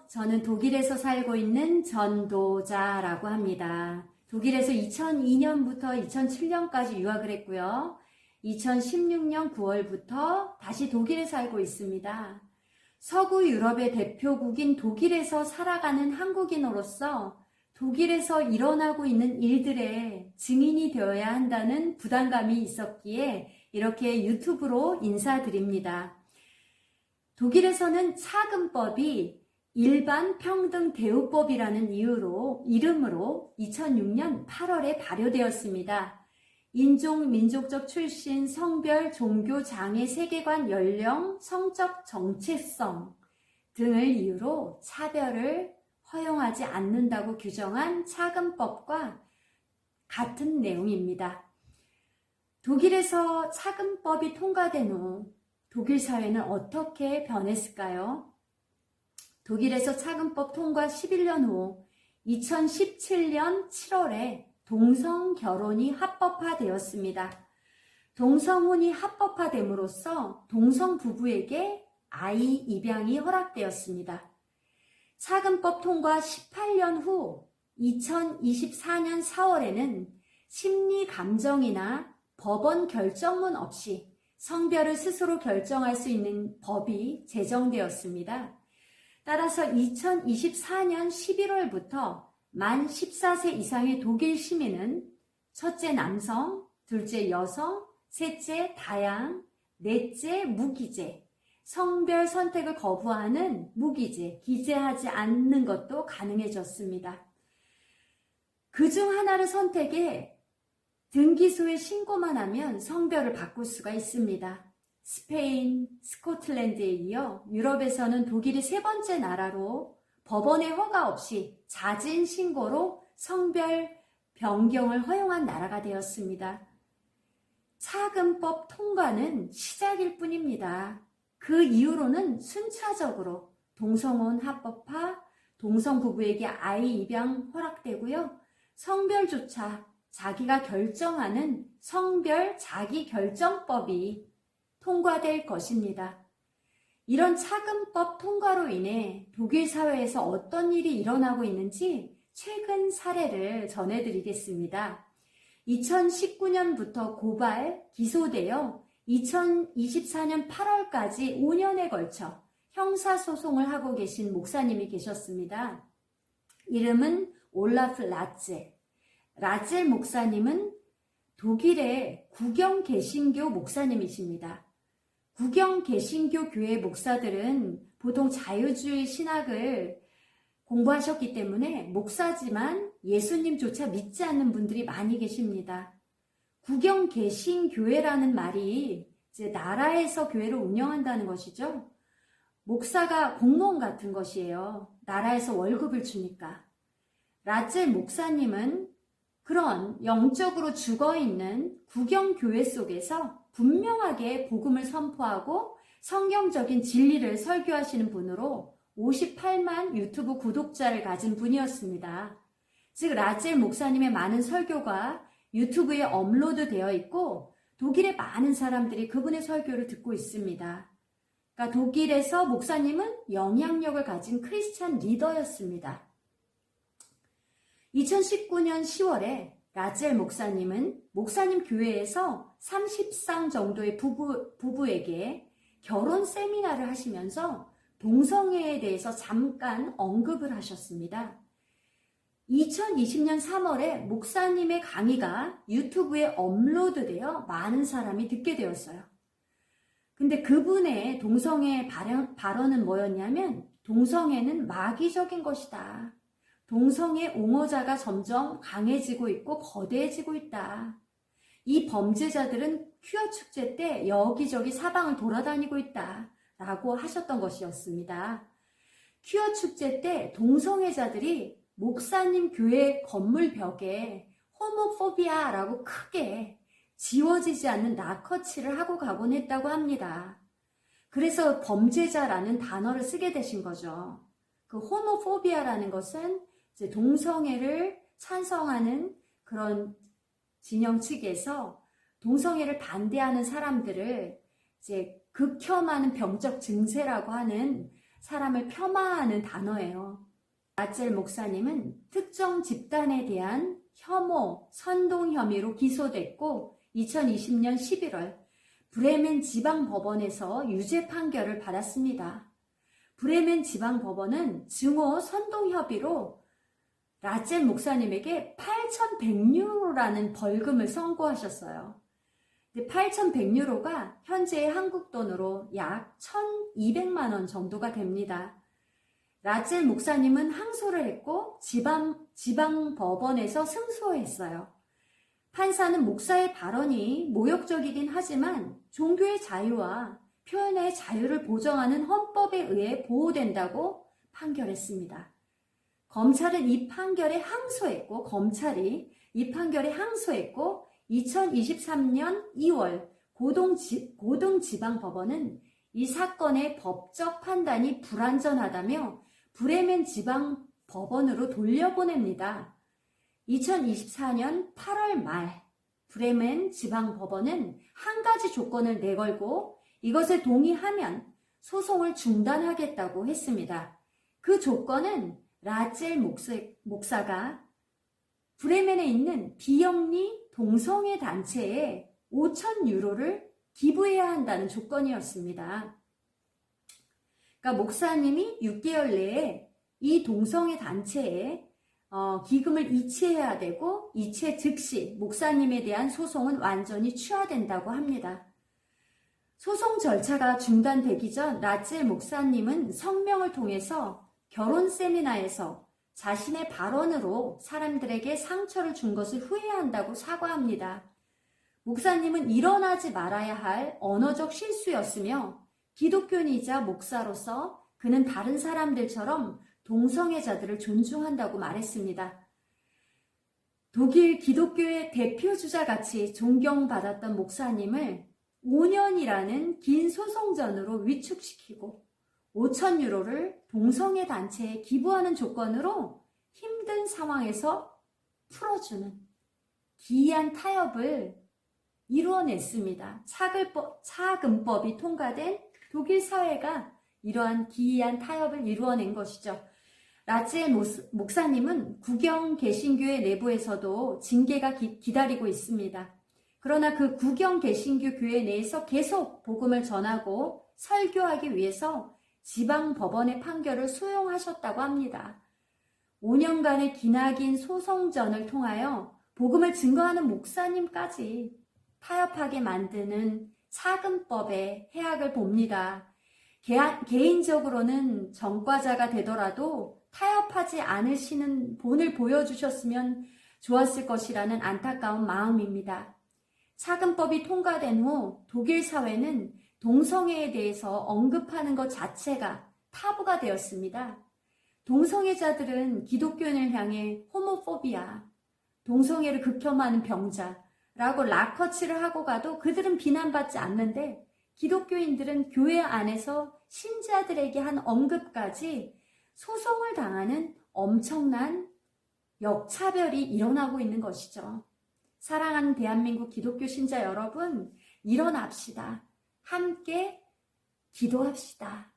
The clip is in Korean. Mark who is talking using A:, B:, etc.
A: 저는 독일에서 살고 있는 전도자라고 합니다. 독일에서 2002년부터 2007년까지 유학을 했고요. 2016년 9월부터 다시 독일에 살고 있습니다. 서구 유럽의 대표국인 독일에서 살아가는 한국인으로서 독일에서 일어나고 있는 일들의 증인이 되어야 한다는 부담감이 있었기에 이렇게 유튜브로 인사드립니다. 독일에서는 차근법이 일반 평등 대우법이라는 이름으로 2006년 8월에 발효되었습니다. 인종, 민족적 출신, 성별, 종교, 장애, 세계관, 연령, 성적 정체성 등을 이유로 차별을 허용하지 않는다고 규정한 차근법과 같은 내용입니다. 독일에서 차근법이 통과된 후 독일 사회는 어떻게 변했을까요? 독일에서 차근법 통과 11년 후 2017년 7월에 동성 결혼이 합법화되었습니다. 동성혼이 합법화됨으로써 동성 부부에게 아이 입양이 허락되었습니다. 차근법 통과 18년 후 2024년 4월에는 심리 감정이나 법원 결정문 없이 성별을 스스로 결정할 수 있는 법이 제정되었습니다. 따라서 2024년 11월부터 만 14세 이상의 독일 시민은 첫째 남성, 둘째 여성, 셋째 다양, 넷째 무기재, 성별 선택을 거부하는 무기재, 기재하지 않는 것도 가능해졌습니다. 그중 하나를 선택해 등기소에 신고만 하면 성별을 바꿀 수가 있습니다. 스페인, 스코틀랜드에 이어 유럽에서는 독일이 세 번째 나라로 법원의 허가 없이 자진 신고로 성별 변경을 허용한 나라가 되었습니다. 차근법 통과는 시작일 뿐입니다. 그 이후로는 순차적으로 동성혼 합법화, 동성 부부에게 아이 입양 허락되고요. 성별조차 자기가 결정하는 성별 자기결정법이 통과될 것입니다. 이런 차근법 통과로 인해 독일 사회에서 어떤 일이 일어나고 있는지 최근 사례를 전해드리겠습니다. 2019년부터 고발, 기소되어 2024년 8월까지 5년에 걸쳐 형사소송을 하고 계신 목사님이 계셨습니다. 이름은 올라프 라젤 목사님은 독일의 국영 개신교 목사님이십니다. 국영 개신교 교회 목사들은 보통 자유주의 신학을 공부하셨기 때문에 목사지만 예수님조차 믿지 않는 분들이 많이 계십니다. 국영 개신교회라는 말이 이제 나라에서 교회를 운영한다는 것이죠. 목사가 공무원 같은 것이에요. 나라에서 월급을 주니까. 라젤 목사님은 그런 영적으로 죽어있는 국영교회 속에서 분명하게 복음을 선포하고 성경적인 진리를 설교하시는 분으로 58만 유튜브 구독자를 가진 분이었습니다. 즉 라젤 목사님의 많은 설교가 유튜브에 업로드 되어 있고 독일의 많은 사람들이 그분의 설교를 듣고 있습니다. 그러니까 독일에서 목사님은 영향력을 가진 크리스찬 리더였습니다. 2019년 10월에 라젤 목사님은 목사님 교회에서 30상 정도의 부부에게 결혼 세미나를 하시면서 동성애에 대해서 잠깐 언급을 하셨습니다. 2020년 3월에 목사님의 강의가 유튜브에 업로드되어 많은 사람이 듣게 되었어요. 근데 그분의 동성애 발언은 뭐였냐면 동성애는 마귀적인 것이다. 동성애 옹호자가 점점 강해지고 있고 거대해지고 있다. 이 범죄자들은 퀴어 축제 때 여기저기 사방을 돌아다니고 있다. 라고 하셨던 것이었습니다. 퀴어 축제 때 동성애자들이 목사님 교회 건물 벽에 호모포비아라고 크게 지워지지 않는 낙커치를 하고 가곤 했다고 합니다. 그래서 범죄자라는 단어를 쓰게 되신 거죠. 그 호모포비아라는 것은 이제 동성애를 찬성하는 그런 진영 측에서 동성애를 반대하는 사람들을 이제 극혐하는 병적 증세라고 하는 사람을 폄하하는 단어예요. 라첼 목사님은 특정 집단에 대한 혐오, 선동 혐의로 기소됐고 2020년 11월 브레멘 지방법원에서 유죄 판결을 받았습니다. 브레멘 지방법원은 증오 선동 협의로 라첼 목사님에게 8,100유로라는 벌금을 선고하셨어요. 8,100유로가 현재의 한국 돈으로 약 1,200만 원 정도가 됩니다. 라첼 목사님은 항소를 했고 지방법원에서 승소했어요. 판사는 목사의 발언이 모욕적이긴 하지만 종교의 자유와 표현의 자유를 보장하는 헌법에 의해 보호된다고 판결했습니다. 검찰이 이 판결에 항소했고 2023년 2월 고등지방법원은 이 사건의 법적 판단이 불완전하다며 브레멘 지방법원으로 돌려보냅니다. 2024년 8월 말 브레멘 지방법원은 한 가지 조건을 내걸고 이것에 동의하면 소송을 중단하겠다고 했습니다. 그 조건은 라첼 목사가 브레멘에 있는 비영리 동성애 단체에 5,000유로를 기부해야 한다는 조건이었습니다. 그러니까 목사님이 6개월 내에 이 동성애 단체에 기금을 이체해야 되고 이체 즉시 목사님에 대한 소송은 완전히 취하된다고 합니다. 소송 절차가 중단되기 전 라첼 목사님은 성명을 통해서 결혼 세미나에서 자신의 발언으로 사람들에게 상처를 준 것을 후회한다고 사과합니다. 목사님은 일어나지 말아야 할 언어적 실수였으며 기독교인이자 목사로서 그는 다른 사람들처럼 동성애자들을 존중한다고 말했습니다. 독일 기독교의 대표주자같이 존경받았던 목사님을 5년이라는 긴 소송전으로 위축시키고 5,000유로를 동성애 단체에 기부하는 조건으로 힘든 상황에서 풀어주는 기이한 타협을 이루어냈습니다. 차근법이 통과된 독일 사회가 이러한 기이한 타협을 이루어낸 것이죠. 라첼 목사님은 국영 개신교회 내부에서도 징계가 기다리고 있습니다. 그러나 그 국영 개신교 교회 내에서 계속 복음을 전하고 설교하기 위해서 지방 법원의 판결을 수용하셨다고 합니다. 5년간의 기나긴 소송전을 통하여 복음을 증거하는 목사님까지 타협하게 만드는 사근법의 해악을 봅니다. 개인적으로는 전과자가 되더라도 타협하지 않으시는 본을 보여주셨으면 좋았을 것이라는 안타까운 마음입니다. 사근법이 통과된 후 독일 사회는 동성애에 대해서 언급하는 것 자체가 타부가 되었습니다. 동성애자들은 기독교인을 향해 호모포비아, 동성애를 극혐하는 병자라고 락커치를 하고 가도 그들은 비난받지 않는데 기독교인들은 교회 안에서 신자들에게 한 언급까지 소송을 당하는 엄청난 역차별이 일어나고 있는 것이죠. 사랑하는 대한민국 기독교 신자 여러분, 일어납시다. 함께 기도합시다.